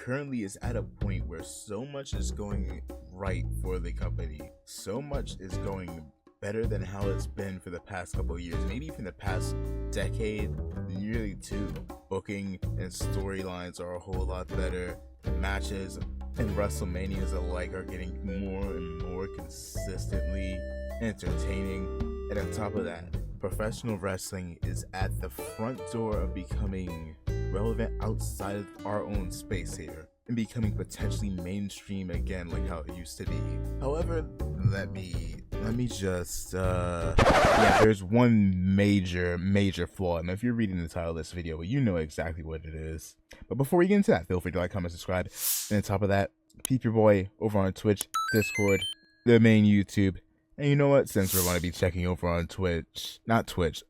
currently is at a point where so much is going right for the company. So much is going better than how it's been for the past couple of years, maybe even the past decade, nearly two. Booking and storylines are a whole lot better. Matches and WrestleManias alike are getting more and more consistently entertaining. And on top of that, professional wrestling is at the front door of becoming relevant outside of our own space here and becoming potentially mainstream again like how it used to be. However, let me just yeah, there's one major flaw, and if you're reading the title of this video, you know exactly what it is. But before we get into that, feel free to like, comment, subscribe, and on top of that, peep your boy over on Twitch, Discord, the main YouTube. And you know what, since we're going to be checking over on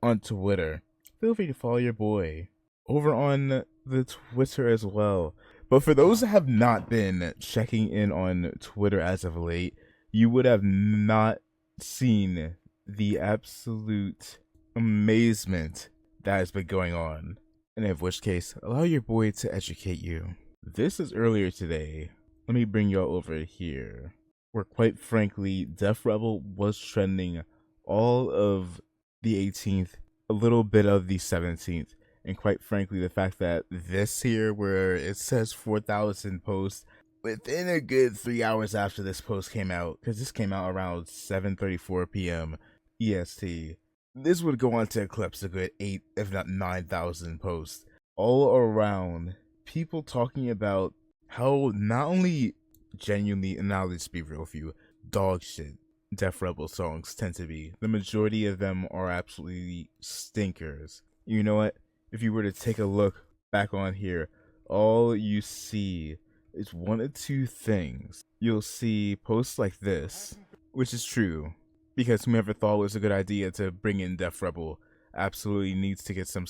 on Twitter, feel free to follow your boy over on the Twitter as well. But for those that have not been checking in on Twitter as of late, you would have not seen the absolute amazement that has been going on. And in which case, allow your boy to educate you. This is earlier today. Let me bring y'all over here, where quite frankly, Def Rebel was trending all of the 18th, a little bit of the 17th. And quite frankly, the fact that this here, where it says 4,000 posts, within a good 3 hours after this post came out, because this came out around 7:34 p.m. EST, this would go on to eclipse a good 8, if not 9,000 posts all around. People talking about how not only genuinely, and now let's be real with you, dog shit Def Rebel songs tend to be. The majority of them are absolutely stinkers. You know what? If you were to take a look back on here, all you see is one of two things. You'll see posts like this, which is true, because whoever thought it was a good idea to bring in Def Rebel absolutely needs to get some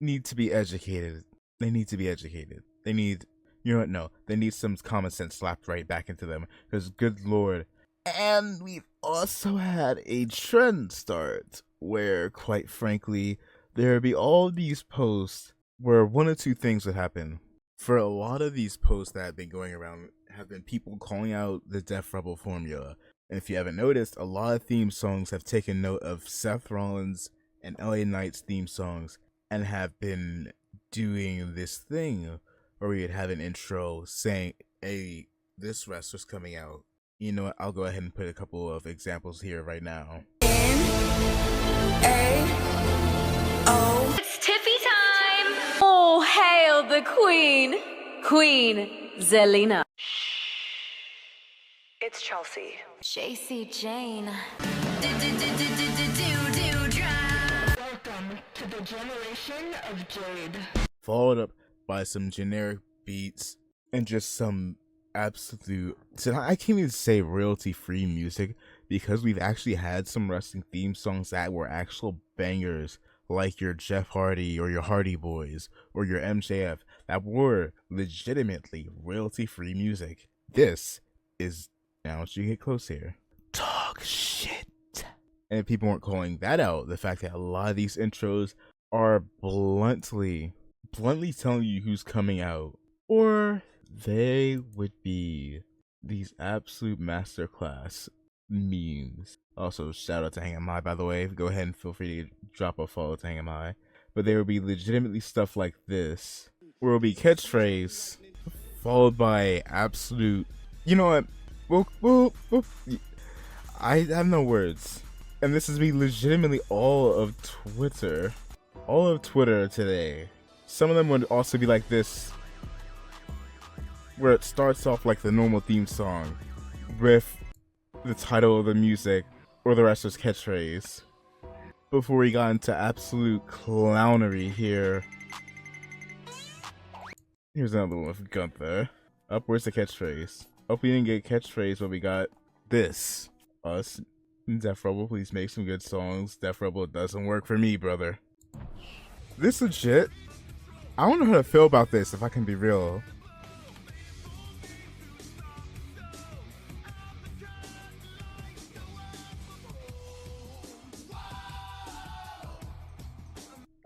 need to be educated. They need to be educated. They need, you know what, no, they need some common sense slapped right back into them, because good lord. And we've also had a trend start where, quite frankly, there would be all these posts where one or two things would happen. For a lot of these posts that have been going around have been people calling out the Def Rebel formula. And if you haven't noticed, a lot of theme songs have taken note of Seth Rollins and LA Knight's theme songs and have been doing this thing where we'd have an intro saying, hey, this wrestler's coming out. You know what, I'll go ahead and put a couple of examples here right now. N-A-O. It's Tiffy time! Oh, hail the queen! Queen Zelina. It's Chelsea. JC Jane. Welcome to the generation of Jade. Followed up by some generic beats and just some absolute, so I can't even say royalty free music, because we've actually had some wrestling theme songs that were actual bangers, like your Jeff Hardy or your Hardy Boys or your MJF, that were legitimately royalty free music. This is, now as you get close here, dog shit. And if people weren't calling that out, the fact that a lot of these intros are bluntly telling you who's coming out, or they would be these absolute masterclass memes. Also, shout out to Hang 'em High, by the way. Go ahead and feel free to drop a follow to Hang 'em High. But there would be legitimately stuff like this, where it will be catchphrase followed by absolute, you know what, I have no words. And this is me legitimately all of Twitter today. Some of them would also be like this, where it starts off like the normal theme song with the title of the music or the wrestler's catchphrase, before we got into absolute clownery here. Here's another one with Gunther. Up, where's the catchphrase? Hope we didn't get catchphrase, but we got this. Us, Def Rebel, please make some good songs. Def Rebel doesn't work for me, brother. This legit, I don't know how to feel about this, if I can be real.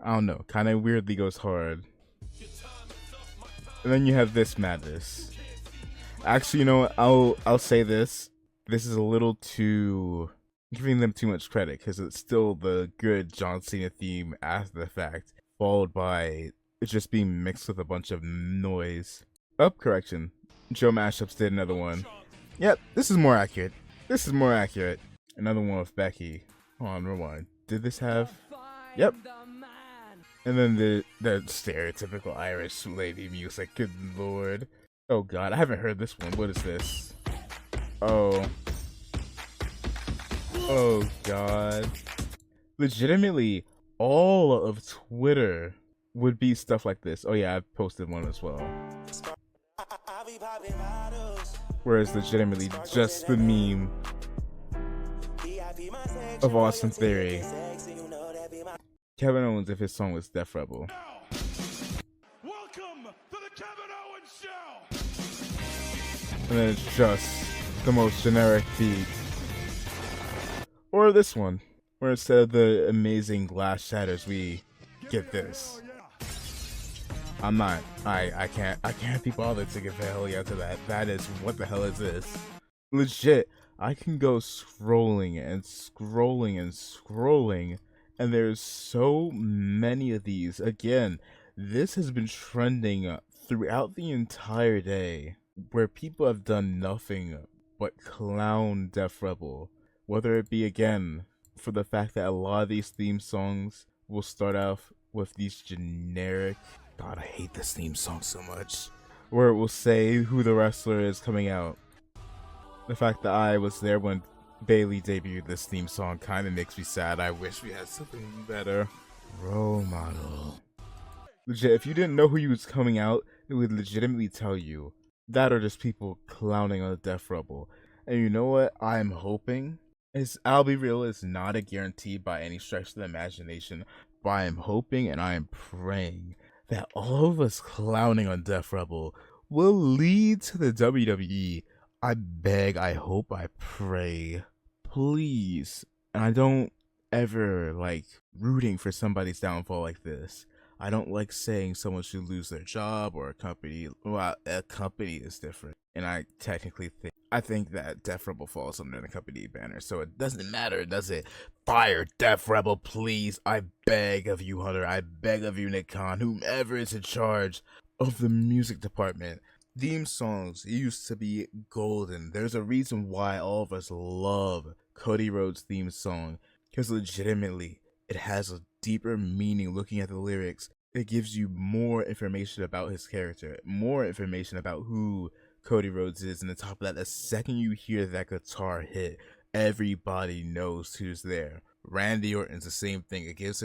I don't know, kind of weirdly goes hard. And then you have this madness. Actually, you know what? I'll say this. This is a little too giving them too much credit because it's still the good John Cena theme after the fact, followed by it just being mixed with a bunch of noise. Correction. Joe Mashups did another one. Yep, this is more accurate. This is more accurate. Another one with Becky. Hold on, rewind. Did this have? Yep. And then the stereotypical Irish lady music. Good lord. Oh god, I haven't heard this one. What is this? Oh. Oh god. Legitimately, all of Twitter would be stuff like this. Oh yeah, I've posted one as well. Whereas legitimately just the meme of Austin Theory. Kevin Owens if his song was Def Rebel. Welcome to the Kevin Owens Show. And then it's just the most generic beat. Or this one, where instead of the amazing glass shatters, we get this. I can't be bothered to give a hell yeah to that. That is, what the hell is this? Legit, I can go scrolling and scrolling and scrolling, and there's so many of these. Again, this has been trending throughout the entire day, where people have done nothing but clown Def Rebel. Whether it be, again, for the fact that a lot of these theme songs will start off with these generic... God, I hate this theme song so much. Where it will say who the wrestler is coming out. The fact that I was there when Bailey debuted this theme song kind of makes me sad. I wish we had something better. Role model. Legit, if you didn't know who he was coming out, it would legitimately tell you. That are just people clowning on the Def Rebel. And you know what I'm hoping? I'll be real, it's not a guarantee by any stretch of the imagination, but I am hoping and I am praying that all of us clowning on Def Rebel will lead to the WWE. I beg, I hope, I pray. Please. And I don't ever like rooting for somebody's downfall like this. I don't like saying someone should lose their job or a company. Well, a company is different. And I think that Def Rebel falls under the company banner. So it doesn't matter, does it? Fire Def Rebel, please. I beg of you, Hunter. I beg of you, Nick Khan. Whomever is in charge of the music department. Theme songs used to be golden. There's a reason why all of us love Cody Rhodes' theme song. Because legitimately, it has a deeper meaning looking at the lyrics. It gives you more information about his character, more information about who Cody Rhodes is, and on top of that, the second you hear that guitar hit, everybody knows who's there. Randy Orton's the same thing. It gives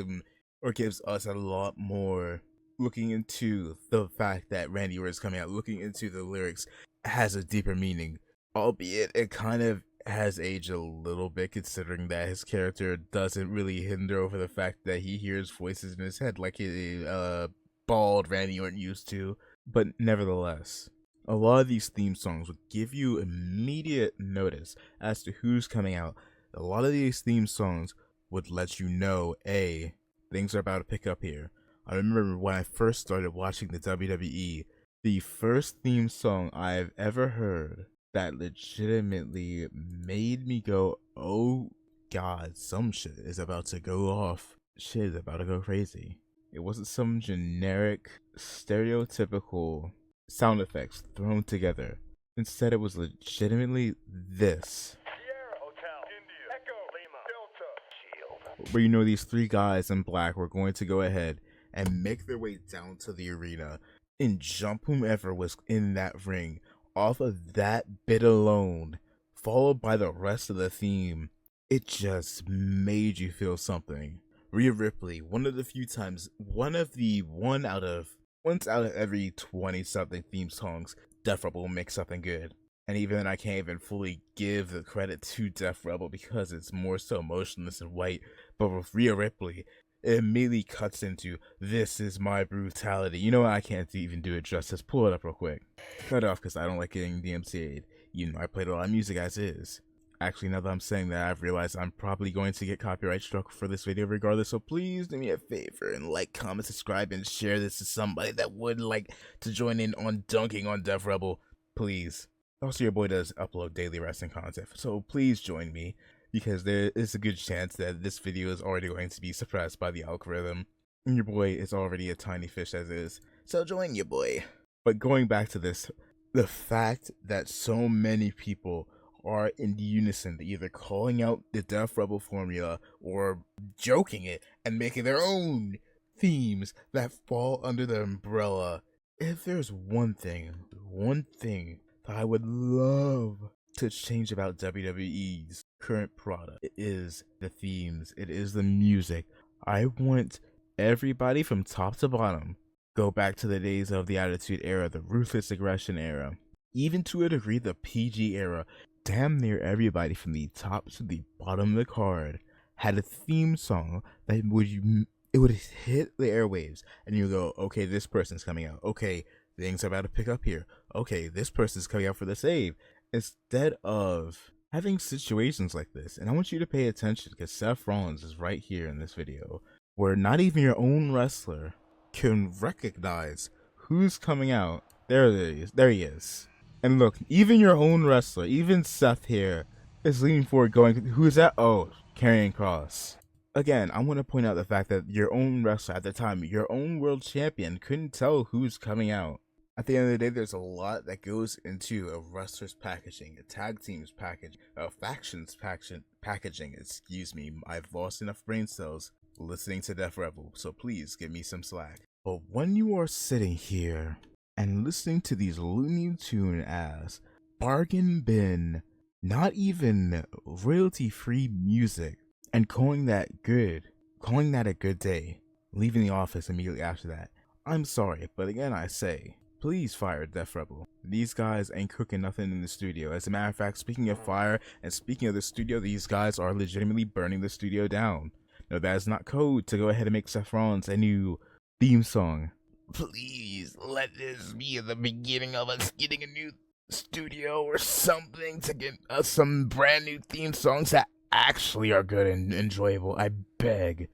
us a lot more looking into the fact that Randy Orton's coming out, looking into the lyrics has a deeper meaning. Albeit it kind of has aged a little bit considering that his character doesn't really hinder over the fact that he hears voices in his head like a bald Randy Orton used to. But nevertheless, a lot of these theme songs would give you immediate notice as to who's coming out. A lot of these theme songs would let you know, A, things are about to pick up here. I remember when I first started watching the WWE, the first theme song I've ever heard that legitimately made me go, oh god, some shit is about to go off. Shit is about to go crazy. It wasn't some generic, stereotypical sound effects thrown together. Instead, it was legitimately this. Sierra Hotel, India, Echo, Lima, Delta, Shield. Where you know these three guys in black were going to go ahead and make their way down to the arena and jump whomever was in that ring off of that bit alone, followed by the rest of the theme. It just made you feel something. Rhea Ripley, one out of every 20 something theme songs, Def Rebel will make something good. And even then I can't even fully give the credit to Def Rebel because it's more so emotionless and white. But with Rhea Ripley, it immediately cuts into, this is my brutality. You know what, I can't even do it justice. Pull it up real quick. Cut it off because I don't like getting DMCA'd. You know I played a lot of music as is. Actually, now that I'm saying that, I've realized I'm probably going to get copyright struck for this video regardless, so please do me a favor and like, comment, subscribe, and share this to somebody that would like to join in on dunking on Def Rebel, please. Also, your boy does upload daily wrestling content, so please join me, because there is a good chance that this video is already going to be suppressed by the algorithm, and your boy is already a tiny fish as is, so join your boy. But going back to this, the fact that so many people are in unison, either calling out the Def Rebel formula or joking it and making their own themes that fall under the umbrella. If there's one thing that I would love to change about WWE's current product, it is the themes, it is the music. I want everybody from top to bottom go back to the days of the Attitude Era, the Ruthless Aggression Era, even to a degree the PG era. Damn near everybody from the top to the bottom of the card had a theme song that would hit the airwaves, and you go, okay, this person's coming out. Okay, things are about to pick up here. Okay, this person's coming out for the save. Instead of having situations like this, and I want you to pay attention because Seth Rollins is right here in this video, where not even your own wrestler can recognize who's coming out. There he is. And look, even your own wrestler, even Seth here, is leaning forward going, who's that? Oh, Karrion Kross. Again, I want to point out the fact that your own wrestler at the time, your own world champion, couldn't tell who's coming out. At the end of the day, there's a lot that goes into a wrestler's packaging, a tag team's packaging, a faction's packaging, excuse me. I've lost enough brain cells listening to Def Rebel, so please give me some slack. But when you are sitting here and listening to these Looney Tune ass bargain bin, not even royalty free music, and calling that a good day, leaving the office immediately after that, I'm sorry, but again I say, please fire Def Rebel. These guys ain't cooking nothing in the studio. As a matter of fact, speaking of fire and speaking of the studio, these guys are legitimately burning the studio down. No, that is not code to go ahead and make Seth Rollins a new theme song. Please let this be the beginning of us getting a new studio or something to get us some brand new theme songs that actually are good and enjoyable. I beg.